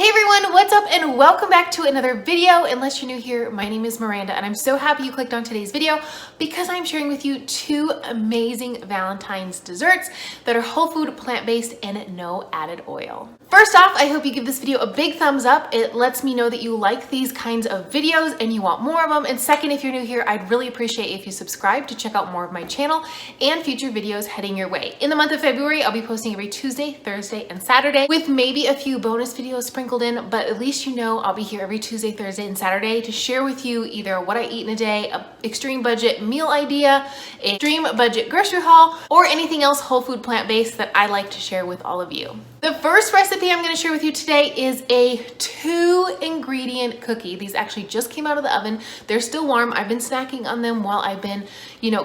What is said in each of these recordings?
Hey everyone, what's up and welcome back to another video. Unless you're new here, my name is Miranda and I'm so happy you clicked on today's video because I'm sharing with you two amazing Valentine's desserts that are whole food, plant-based, and no added oil. First off, I hope you give this video a big thumbs up. It lets me know that you like these kinds of videos and you want more of them. And second, if you're new here, I'd really appreciate if you subscribe to check out more of my channel and future videos heading your way. In the month of February, I'll be posting every Tuesday, Thursday, and Saturday with maybe a few bonus videos sprinkled in, but at least you know I'll be here every Tuesday, Thursday, and Saturday to share with you either what I eat in a day, an extreme budget meal idea, an extreme budget grocery haul, or anything else whole food plant-based that I like to share with all of you. The first recipe I'm going to share with you today is a 2-ingredient cookie. These actually just came out of the oven. They're still warm. I've been snacking on them while I've been,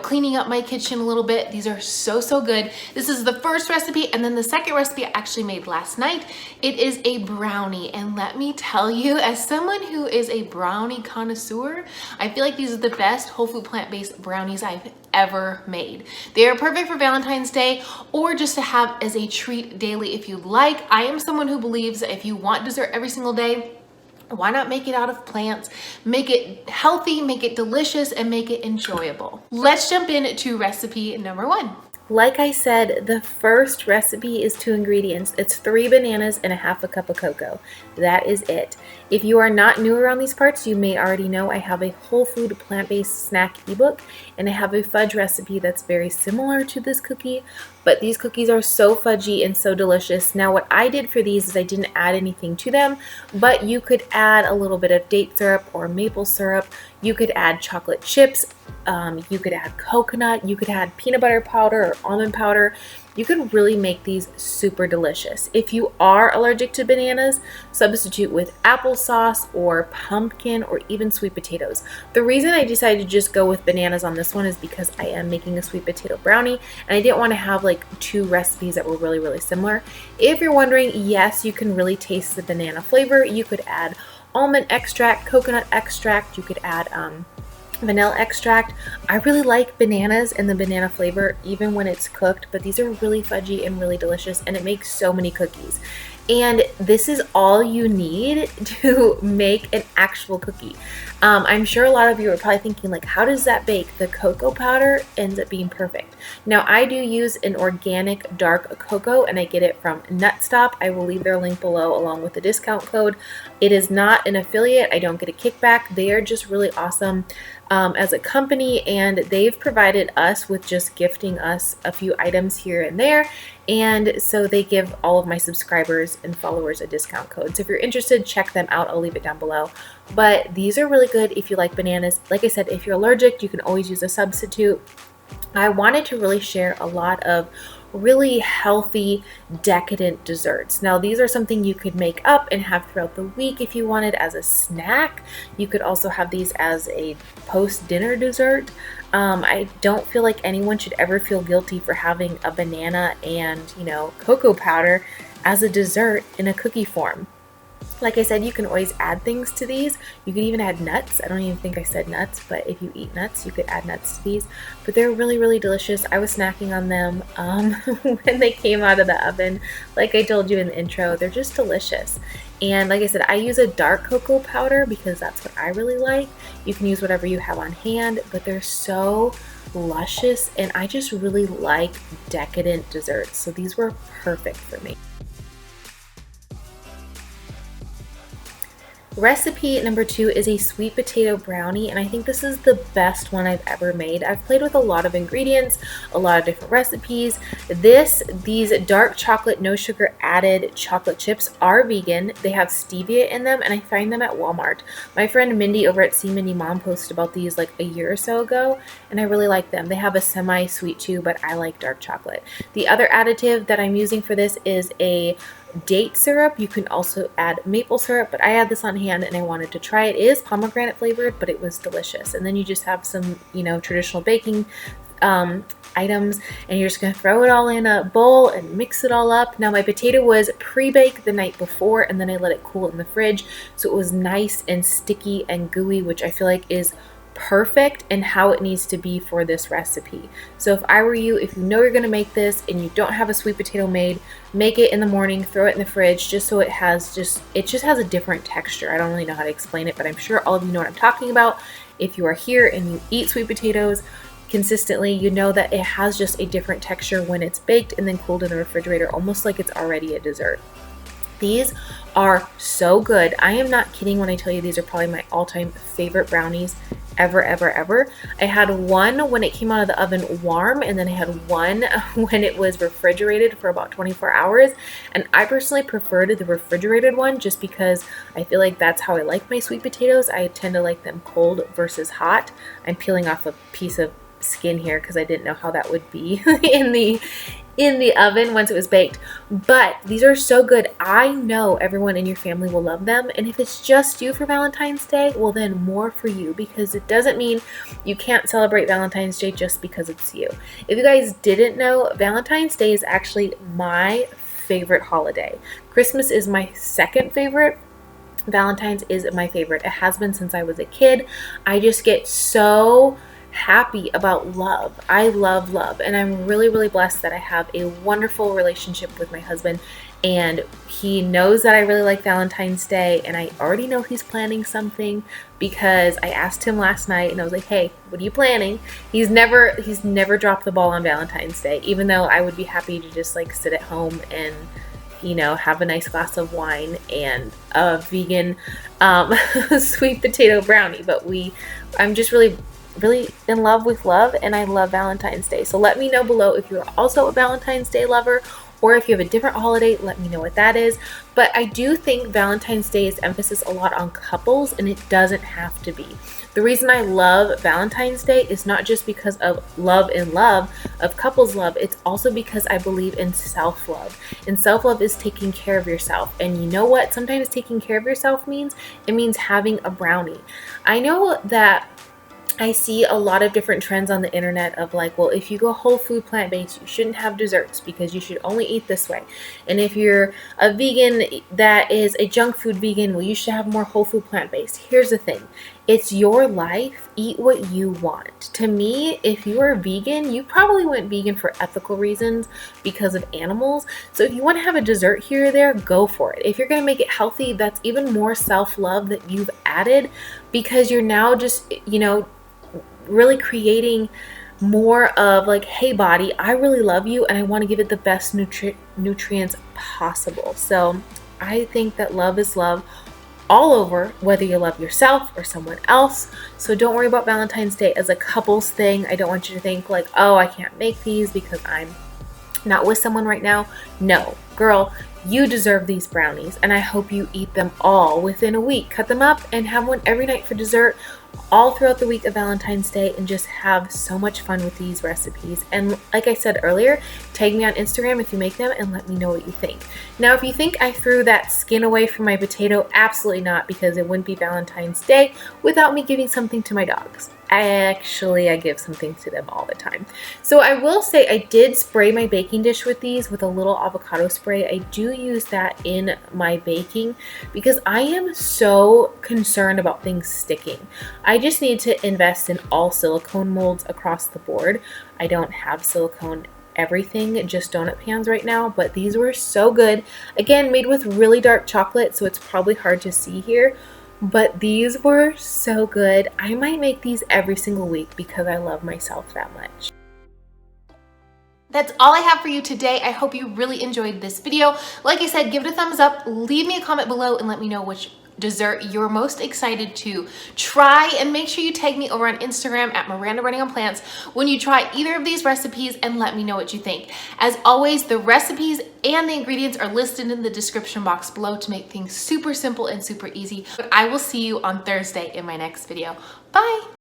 cleaning up my kitchen a little bit. These are so good. This is the first recipe, and then the second recipe I actually made last night. It is a brownie, and let me tell you, as someone who is a brownie connoisseur, I feel like these are the best whole food plant-based brownies I've ever made. They are perfect for Valentine's Day or just to have as a treat daily if you like. I am someone who believes that if you want dessert every single day, why not make it out of plants, make it healthy, make it delicious, and make it enjoyable. Let's jump into recipe number 1. Like I said, the first recipe is 2 ingredients. It's 3 bananas and a half a cup of cocoa. That is it. If you are not new around these parts, you may already know I have a whole food plant-based snack ebook, and I have a fudge recipe that's very similar to this cookie, but these cookies are so fudgy and so delicious. Now what I did for these is I didn't add anything to them, but you could add a little bit of date syrup or maple syrup. You could add chocolate chips. You could add coconut. You could add peanut butter powder or almond powder. You could really make these super delicious. If you are allergic to bananas, substitute with applesauce or pumpkin or even sweet potatoes. The reason I decided to just go with bananas on this one is because I am making a sweet potato brownie and I didn't want to have like 2 recipes that were really similar. If you're wondering, yes, you can really taste the banana flavor. You could add almond extract, coconut extract. You could add vanilla extract. I really like bananas and the banana flavor even when it's cooked, but these are really fudgy and really delicious, and it makes so many cookies. And this is all you need to make an actual cookie. I'm sure a lot of you are probably thinking, like, how does that bake? The cocoa powder ends up being perfect. Now, I do use an organic dark cocoa, and I get it from Nutstop. I will leave their link below along with the discount code. It is not an affiliate. I don't get a kickback. They are just really awesome as a company, and they've provided us with just gifting us a few items here and there. And so they give all of my subscribers and followers a discount code. So if you're interested, check them out. I'll leave it down below. But these are really good if you like bananas. Like I said, if you're allergic, you can always use a substitute. I wanted to really share a lot of really healthy, decadent desserts. Now, these are something you could make up and have throughout the week if you wanted as a snack. You could also have these as a post-dinner dessert. I don't feel like anyone should ever feel guilty for having a banana and, cocoa powder as a dessert in a cookie form. Like I said, you can always add things to these. You could even add nuts. I don't even think I said nuts, but if you eat nuts, you could add nuts to these. But they're really delicious. I was snacking on them when they came out of the oven. Like I told you in the intro, they're just delicious. And like I said, I use a dark cocoa powder because that's what I really like. You can use whatever you have on hand, but they're so luscious, and I just really like decadent desserts. So these were perfect for me. Recipe number 2 is a sweet potato brownie, and I think this is the best one I've ever made. I've played with a lot of ingredients, a lot of different recipes. These dark chocolate, no sugar added chocolate chips are vegan. They have stevia in them, and I find them at Walmart. My friend Mindy over at See Mindy Mom posted about these like a year or so ago, and I really like them. They have a semi-sweet too, but I like dark chocolate. The other additive that I'm using for this is a date syrup. You can also add maple syrup, but I had this on hand and I wanted to try it. It is pomegranate flavored, but it was delicious. And then you just have some, traditional baking items, and you're just going to throw it all in a bowl and mix it all up. Now, my potato was pre-baked the night before, and then I let it cool in the fridge, so it was nice and sticky and gooey, which I feel like is perfect and how it needs to be for this recipe. So if I were you, if you know you're gonna make this and you don't have a sweet potato made, make it in the morning, throw it in the fridge just so it just has a different texture. I don't really know how to explain it, but I'm sure all of you know what I'm talking about. If you are here and you eat sweet potatoes consistently, you know that it has just a different texture when it's baked and then cooled in the refrigerator, almost like it's already a dessert. These are so good. I am not kidding when I tell you these are probably my all-time favorite brownies ever, ever, ever. I had one when it came out of the oven warm, and then I had one when it was refrigerated for about 24 hours. And I personally preferred the refrigerated one just because I feel like that's how I like my sweet potatoes. I tend to like them cold versus hot. I'm peeling off a piece of skin here because I didn't know how that would be in the oven once it was baked. But these are so good. I know everyone in your family will love them, and if it's just you for Valentine's Day, well then more for you, because it doesn't mean you can't celebrate Valentine's Day just because it's you. If you guys didn't know, Valentine's Day is actually my favorite holiday. Christmas is my second favorite. Valentine's is my favorite. It has been since I was a kid. I just get so happy about love. I love love, and I'm really, really blessed that I have a wonderful relationship with my husband, and he knows that I really like Valentine's Day, and I already know he's planning something because I asked him last night and I was like, hey, what are you planning? He's never dropped the ball on Valentine's Day, even though I would be happy to just like sit at home and, you know, have a nice glass of wine and a vegan sweet potato brownie. But I'm just really in love with love, and I love Valentine's Day. So let me know below if you're also a Valentine's Day lover, or if you have a different holiday, let me know what that is. But I do think Valentine's Day is emphasis a lot on couples, and it doesn't have to be. The reason I love Valentine's Day is not just because of love and love, of couples love, it's also because I believe in self-love. And self-love is taking care of yourself. And you know what sometimes taking care of yourself means? It means having a brownie. I know that I see a lot of different trends on the internet of like, well, if you go whole food plant-based, you shouldn't have desserts because you should only eat this way. And if you're a vegan that is a junk food vegan, well, you should have more whole food plant-based. Here's the thing. It's your life. Eat what you want. To me, if you are vegan, you probably went vegan for ethical reasons because of animals. So if you want to have a dessert here or there, go for it. If you're going to make it healthy, that's even more self-love that you've added, because you're now just, you know, really creating more of like, hey body, I really love you and I want to give it the best nutrients possible. So I think that love is love all over, whether you love yourself or someone else. So don't worry about Valentine's Day as a couples thing. I don't want you to think like, oh, I can't make these because I'm not with someone right now. No, girl, you deserve these brownies, and I hope you eat them all within a week. Cut them up and have one every night for dessert all throughout the week of Valentine's Day, and just have so much fun with these recipes. And like I said earlier, tag me on Instagram if you make them and let me know what you think. Now, if you think I threw that skin away from my potato, absolutely not, because it wouldn't be Valentine's Day without me giving something to my dogs. I give something to them all the time. So I will say I did spray my baking dish with these with a little avocado spray. I do use that in my baking because I am so concerned about things sticking. I just need to invest in all silicone molds across the board. I don't have silicone everything, just donut pans right now, but these were so good. Again, made with really dark chocolate, so it's probably hard to see here. But these were so good. I might make these every single week because I love myself that much. That's all I have for you today. I hope you really enjoyed this video. Like I said, give it a thumbs up, leave me a comment below, and let me know which dessert you're most excited to try, and make sure you tag me over on Instagram at Miranda Running on Plants when you try either of these recipes, and let me know what you think. As always, the recipes and the ingredients are listed in the description box below to make things super simple and super easy. But I will see you on Thursday in my next video. Bye.